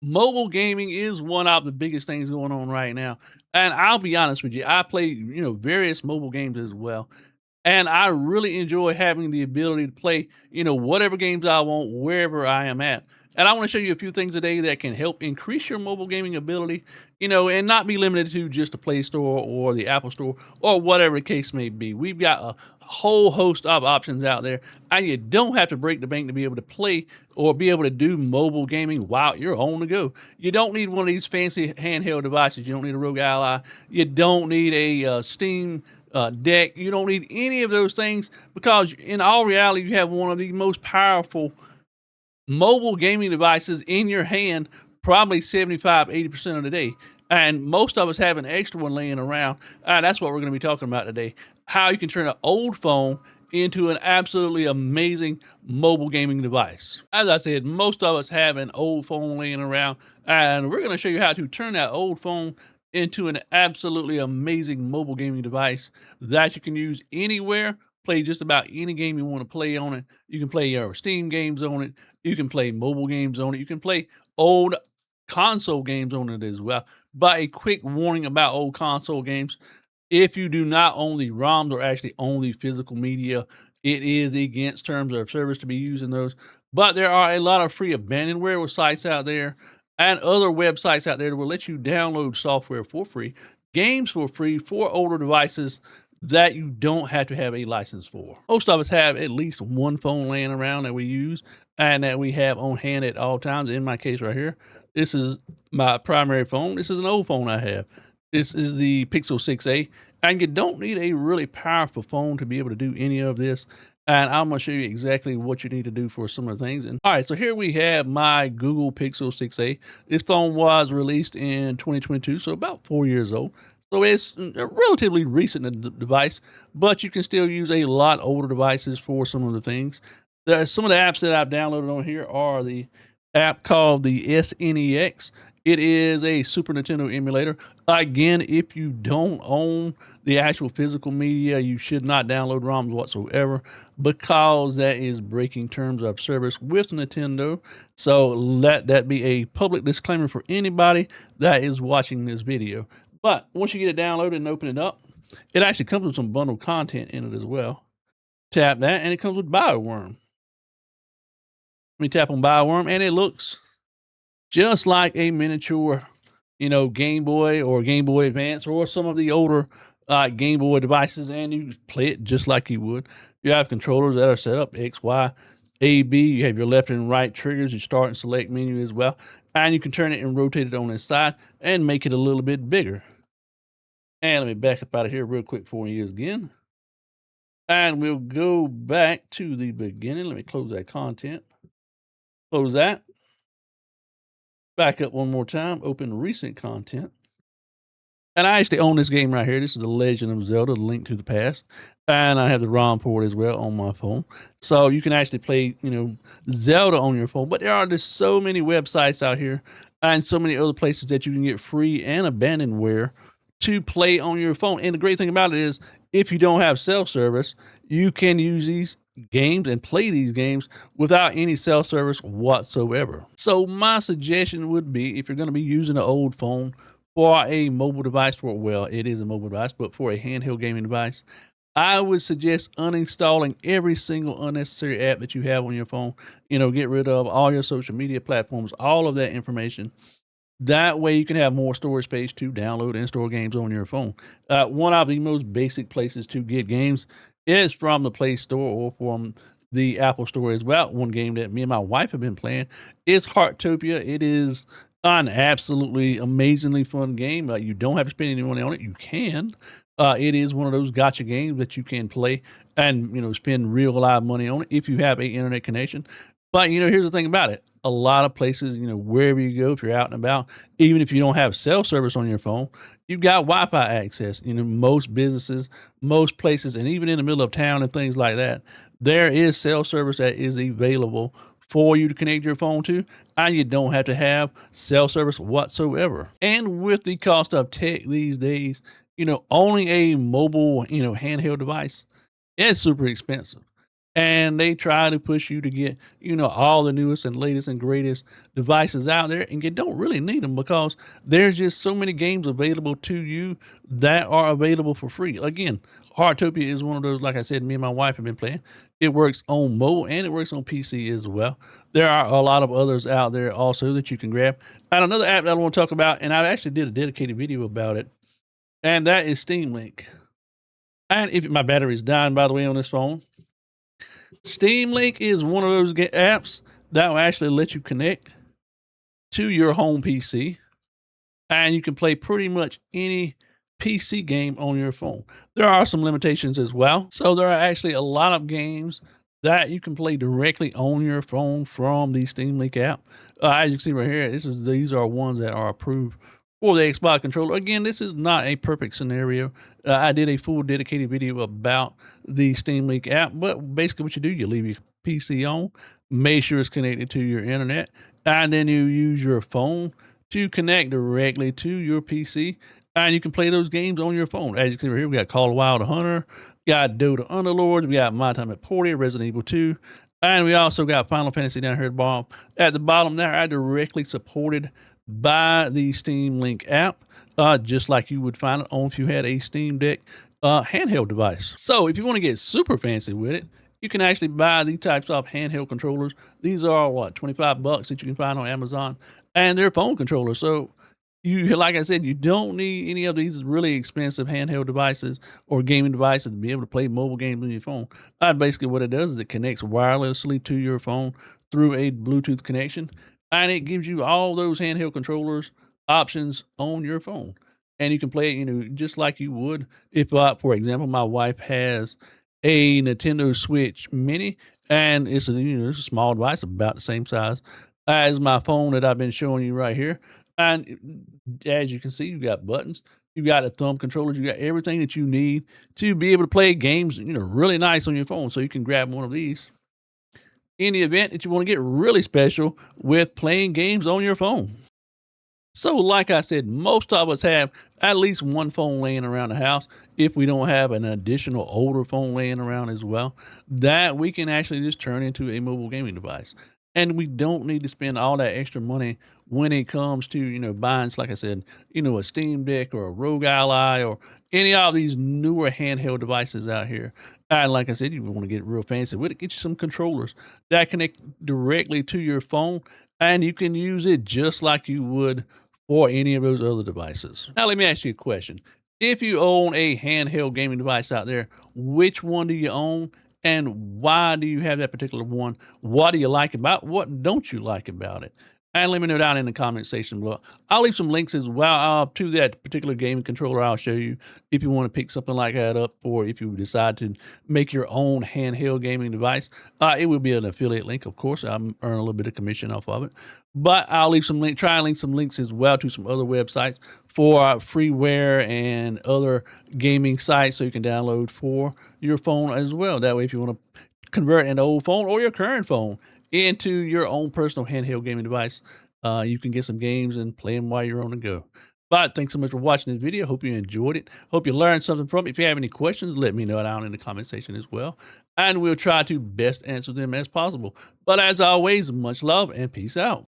Mobile gaming is one of the biggest things going on right now. And I'll be honest with you, I play, various mobile games as well. And I really enjoy having the ability to play, whatever games I want wherever I am at. And I want to show you a few things today that can help increase your mobile gaming ability, and not be limited to just the Play Store or the Apple Store or whatever the case may be. We've got a whole host of options out there, and you don't have to break the bank to be able to play or be able to do mobile gaming while you're on the go. You don't need one of these fancy handheld devices. You don't need a Rogue Ally. You don't need a Steam deck. You don't need any of those things because, in all reality, you have one of the most powerful mobile gaming devices in your hand probably 75-80% of the day. And most of us have an extra one laying around. That's what we're going to be talking about today. How you can turn an old phone into an absolutely amazing mobile gaming device. As I said, most of us have an old phone laying around, and we're going to show you how to turn that old phone into an absolutely amazing mobile gaming device that you can use anywhere, play just about any game you want to play on it. You can play your Steam games on it. You can play mobile games on it. You can play old console games on it as well. But a quick warning about old console games: if you do not own the ROMs or actually own the physical media, it is against terms of service to be using those. But there are a lot of free abandonware sites out there and other websites out there that will let you download software for free, games for free for older devices that you don't have to have a license for. Most of us have at least one phone laying around that we use and that we have on hand at all times. In my case right here, this is my primary phone. This is an old phone I have. This is the Pixel 6a, and you don't need a really powerful phone to be able to do any of this. And I'm going to show you exactly what you need to do for some of the things. And all right, so here we have my Google Pixel 6a. This phone was released in 2022, so about 4 years old. So it's a relatively recent device, but you can still use a lot older devices for some of the things. Some of the apps that I've downloaded on here are the app called the SNEX. It is a Super Nintendo emulator. Again, if you don't own the actual physical media, you should not download ROMs whatsoever because that is breaking terms of service with Nintendo. So let that be a public disclaimer for anybody that is watching this video. But once you get it downloaded and open it up, it actually comes with some bundled content in it as well. Tap that, and it comes with Bioworm. Let me tap on Bioworm, and it looks just like a miniature, Game Boy or Game Boy Advance or some of the older Game Boy devices, and you play it just like you would. You have controllers that are set up X, Y, A, B. You have your left and right triggers, your start and select menu as well, and you can turn it and rotate it on its side and make it a little bit bigger. And let me back up out of here real quick for you again. And we'll go back to the beginning. Let me close that content. Close that. Back up one more time. Open recent content. And I actually own this game right here. This is The Legend of Zelda: Link to the Past. And I have the ROM port as well on my phone. So you can actually play, Zelda on your phone. But there are just so many websites out here and so many other places that you can get free and abandonware to play on your phone. And the great thing about it is, if you don't have cell service, you can use these games and play these games without any cell service whatsoever. So my suggestion would be, if you're going to be using an old phone for a mobile device, well, it is a mobile device, but for a handheld gaming device, I would suggest uninstalling every single unnecessary app that you have on your phone. Get rid of all your social media platforms, all of that information. That way you can have more storage space to download and store games on your phone. One of the most basic places to get games is from the Play Store or from the Apple Store as well. One game that me and my wife have been playing is Heartopia. It is an absolutely amazingly fun game. You don't have to spend any money on it. You can. It is one of those gotcha games that you can play and, spend real live money on it if you have a internet connection. But, here's the thing about it. A lot of places, wherever you go, if you're out and about, even if you don't have cell service on your phone, you've got Wi-Fi access. Most businesses, most places, and even in the middle of town and things like that, there is cell service that is available for you to connect your phone to, and you don't have to have cell service whatsoever. And with the cost of tech these days, owning a mobile, handheld device is super expensive. and they try to push you to get, all the newest and latest and greatest devices out there, and you don't really need them because there's just so many games available to you that are available for free. Again, Hardtopia is one of those, like I said, me and my wife have been playing. It works on mobile and it works on PC as well. There are a lot of others out there also that you can grab. And another app that I want to talk about, and I actually did a dedicated video about it, and that is Steam Link. And if my battery's dying, by the way, on this phone, Steam Link is one of those apps that will actually let you connect to your home PC, and you can play pretty much any PC game on your phone. There are some limitations as well. So there are actually a lot of games that you can play directly on your phone from the Steam Link app. As you can see right here, these are ones that are approved for the Xbox controller. Again, this is not a perfect scenario. I did a full dedicated video about the Steam Link app, but basically what you do, you leave your PC on, make sure it's connected to your internet, and then you use your phone to connect directly to your PC, and you can play those games on your phone. As you can see right here, we got Call of Wild Hunter, we got Dota Underlords, we got My Time at Portia, Resident Evil 2, and we also got Final Fantasy down here at the bottom. At the bottom there, I directly supported by the Steam Link app, just like you would find it on if you had a Steam Deck handheld device. So if you want to get super fancy with it, you can actually buy these types of handheld controllers. These are what, 25 bucks that you can find on Amazon, and they're phone controllers. So you, like I said, you don't need any of these really expensive handheld devices or gaming devices to be able to play mobile games on your phone. Basically what it does is it connects wirelessly to your phone through a Bluetooth connection, and it gives you all those handheld controllers options on your phone. And you can play it, just like you would if, for example, my wife has a Nintendo Switch Mini, and it's a small device about the same size as my phone that I've been showing you right here. And as you can see, you've got buttons, you've got a thumb controllers, you got everything that you need to be able to play games, really nice on your phone. So you can grab one of these in the event that you want to get really special with playing games on your phone. So, like I said, most of us have at least one phone laying around the house. If we don't have an additional older phone laying around as well, that we can actually just turn into a mobile gaming device. And we don't need to spend all that extra money when it comes to, buying, like I said, a Steam Deck or a Rogue Ally or any of these newer handheld devices out here. And like I said, you want to get real fancy with it, get you some controllers that connect directly to your phone, and you can use it just like you would or any of those other devices. Now, let me ask you a question. If you own a handheld gaming device out there, which one do you own and why do you have that particular one? What do you like about it? What don't you like about it? And let me know down in the comment section below. I'll leave some links as well to that particular gaming controller. I'll show you if you want to pick something like that up, or if you decide to make your own handheld gaming device. It will be an affiliate link, of course. I'm earning a little bit of commission off of it. But I'll leave some try and link some links as well to some other websites for freeware and other gaming sites so you can download for your phone as well. That way, if you want to convert an old phone or your current phone into your own personal handheld gaming device, you can get some games and play them while you're on the go. But thanks so much for watching this video. Hope you enjoyed it. Hope you learned something from it. If you have any questions, let me know down in the comment section as well, and we'll try to best answer them as possible. But as always, much love and peace out.